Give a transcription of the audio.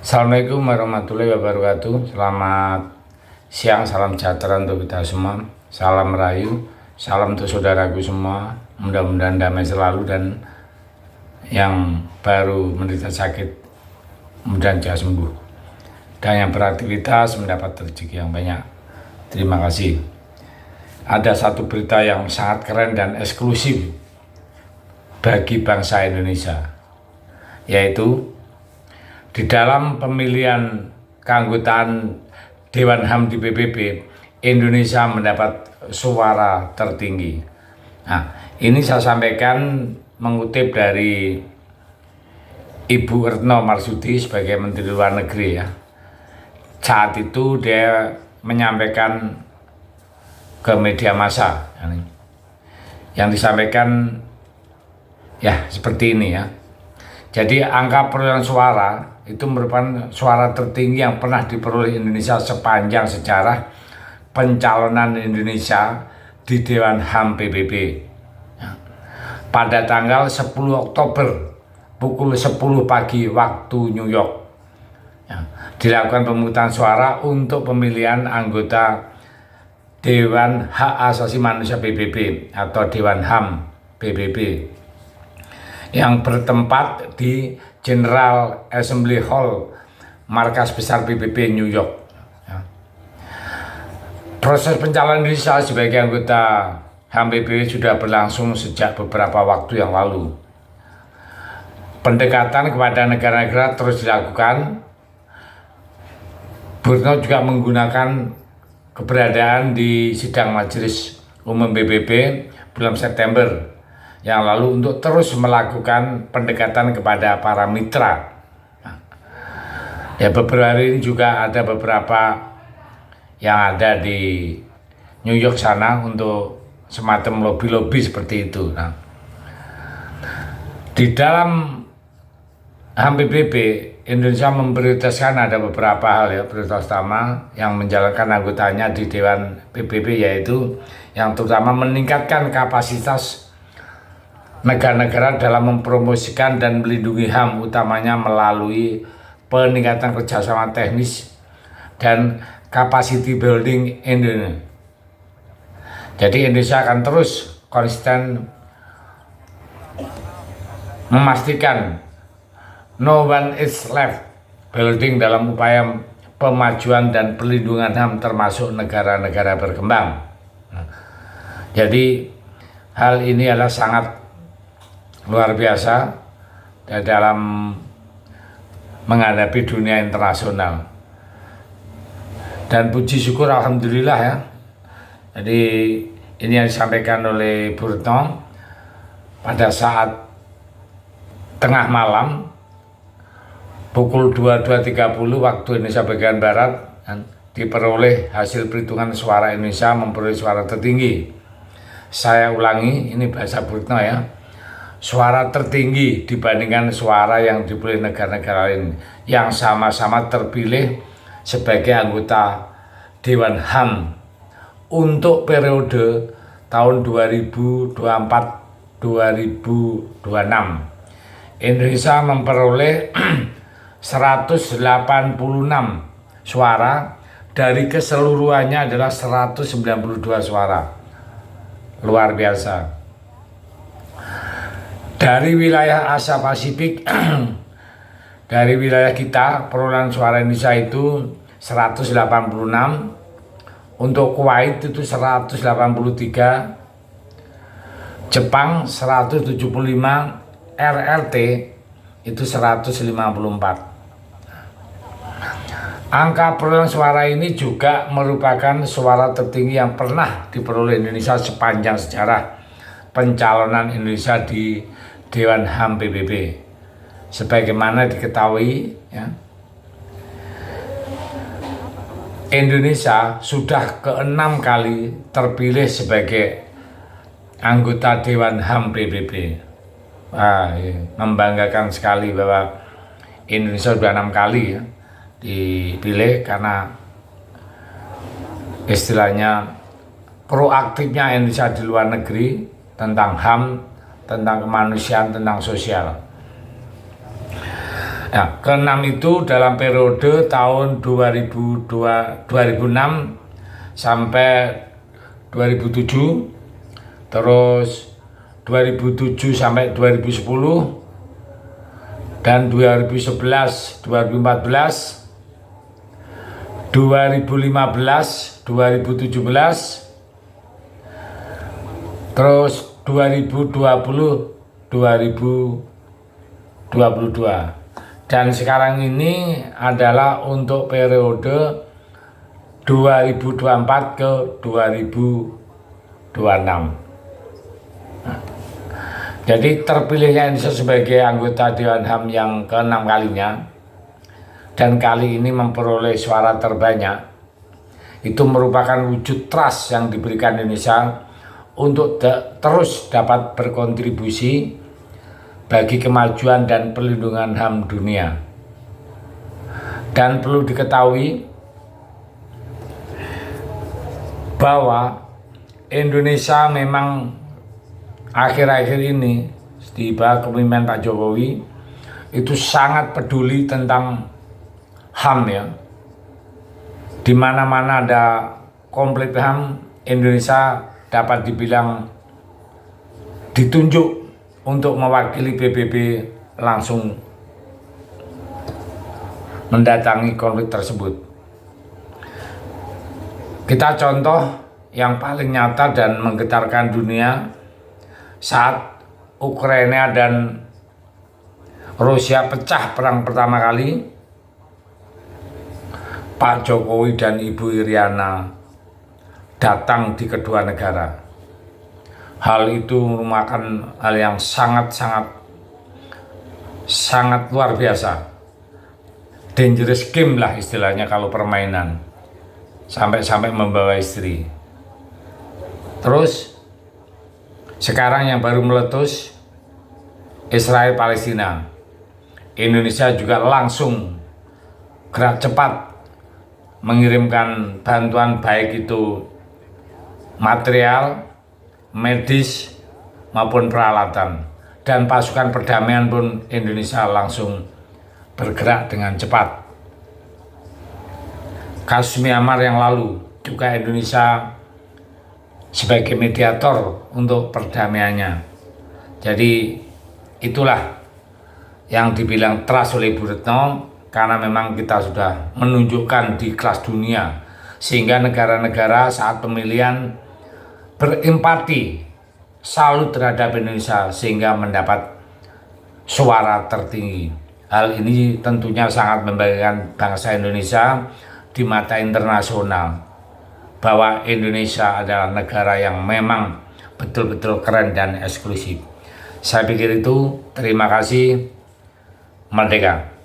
Assalamualaikum warahmatullahi wabarakatuh. Selamat siang, salam sejahtera untuk kita semua. Salam Merayu, salam untuk saudaraku semua. Mudah-mudahan damai selalu dan yang baru menderita sakit mudah cepat sembuh. Dan yang beraktivitas mendapat rezeki yang banyak. Terima kasih. Ada satu berita yang sangat keren dan eksklusif bagi bangsa Indonesia, yaitu di dalam pemilihan keanggotaan Dewan HAM di PBB, Indonesia mendapat suara tertinggi. Nah, ini saya sampaikan mengutip dari Ibu Retno Marsudi sebagai Menteri Luar Negeri ya. Saat itu dia menyampaikan ke media massa, yang disampaikan ya seperti ini ya. Jadi angka perolehan suara itu merupakan suara tertinggi yang pernah diperoleh Indonesia sepanjang sejarah pencalonan Indonesia di Dewan HAM PBB. Pada tanggal 10 Oktober pukul 10 pagi waktu New York, dilakukan pemungutan suara untuk pemilihan anggota Dewan Hak Asasi Manusia PBB atau Dewan HAM PBB yang bertempat di General Assembly Hall, markas besar PBB New York. Proses pencalonan Indonesia sebagai anggota HAM PBB sudah berlangsung sejak beberapa waktu yang lalu. Pendekatan kepada negara-negara terus dilakukan. Bu Retno juga menggunakan keberadaan di sidang Majelis Umum PBB bulan September yang lalu untuk terus melakukan pendekatan kepada para mitra. Ya, beberapa hari ini juga ada beberapa yang ada di New York sana untuk semacam lobby-lobby seperti itu. Nah, di dalam HAM PBB, Indonesia memprioritaskan ada beberapa hal ya. Prioritas utama yang menjalankan anggotanya di Dewan PBB yaitu yang terutama meningkatkan kapasitas negara-negara dalam mempromosikan dan melindungi HAM, utamanya melalui peningkatan kerjasama teknis dan capacity building Indonesia. Jadi Indonesia akan terus konsisten memastikan no one is left building dalam upaya pemajuan dan perlindungan HAM termasuk negara-negara berkembang. Jadi hal ini adalah sangat luar biasa dalam menghadapi dunia internasional, dan puji syukur alhamdulillah ya. Jadi ini yang disampaikan oleh Bu Retno pada saat tengah malam pukul 22.30 waktu Indonesia bagian Barat, diperoleh hasil perhitungan suara Indonesia memperoleh suara tertinggi. Saya ulangi, ini bahasa Bu Retno ya. Suara tertinggi dibandingkan suara yang diperoleh negara-negara lain yang sama-sama terpilih sebagai anggota Dewan HAM untuk periode tahun 2024-2026. Indonesia memperoleh 186 suara dari keseluruhannya adalah 192 suara. Luar biasa. Dari wilayah Asia Pasifik, dari wilayah kita, perolehan suara Indonesia itu 186, untuk Kuwait itu 183, Jepang 175, RRT itu 154. Angka perolehan suara ini juga merupakan suara tertinggi yang pernah diperoleh Indonesia sepanjang sejarah pencalonan Indonesia di Dewan HAM PBB. Sebagaimana diketahui ya, Indonesia sudah ke-6 kali terpilih sebagai anggota Dewan HAM PBB. Wah, ya, membanggakan sekali bahwa Indonesia sudah 6 kali ya dipilih, karena istilahnya proaktifnya Indonesia di luar negeri tentang HAM, tentang kemanusiaan, tentang sosial. Nah, keenam itu dalam periode tahun 2006 sampai 2007, terus 2007 sampai 2010, dan 2011, 2014, 2015, 2017, terus 2020, 2022. Dan sekarang ini adalah untuk periode 2024 ke 2026. Jadi terpilihnya Indonesia sebagai anggota Dewan HAM yang ke-6 kalinya, dan kali ini memperoleh suara terbanyak, itu merupakan wujud trust yang diberikan Indonesia untuk terus dapat berkontribusi bagi kemajuan dan perlindungan HAM dunia. Dan perlu diketahui bahwa Indonesia memang akhir-akhir ini di bawah kepemimpinan Pak Jokowi itu sangat peduli tentang HAM ya. Di mana-mana ada konflik HAM, Indonesia dapat dibilang ditunjuk untuk mewakili PBB langsung mendatangi konflik tersebut. Kita contoh yang paling nyata dan menggetarkan dunia saat Ukraina dan Rusia pecah perang pertama kali, Pak Jokowi dan Ibu Iriana datang di kedua negara. Hal itu merupakan hal yang sangat luar biasa. Dangerous game lah istilahnya kalau permainan. Sampai membawa istri. Terus sekarang yang baru meletus Israel Palestina. Indonesia juga langsung gerak cepat mengirimkan bantuan, baik itu material, medis maupun peralatan, dan pasukan perdamaian pun Indonesia langsung bergerak dengan cepat. Kasus Myanmar yang lalu juga Indonesia sebagai mediator untuk perdamaiannya. Jadi itulah yang dibilang trust oleh Bu Retno, karena memang kita sudah menunjukkan di kelas dunia sehingga negara-negara saat pemilihan berempati salut terhadap Indonesia sehingga mendapat suara tertinggi. Hal ini tentunya sangat membanggakan bangsa Indonesia di mata internasional, bahwa Indonesia adalah negara yang memang betul-betul keren dan eksklusif. Saya pikir itu. Terima kasih. Merdeka.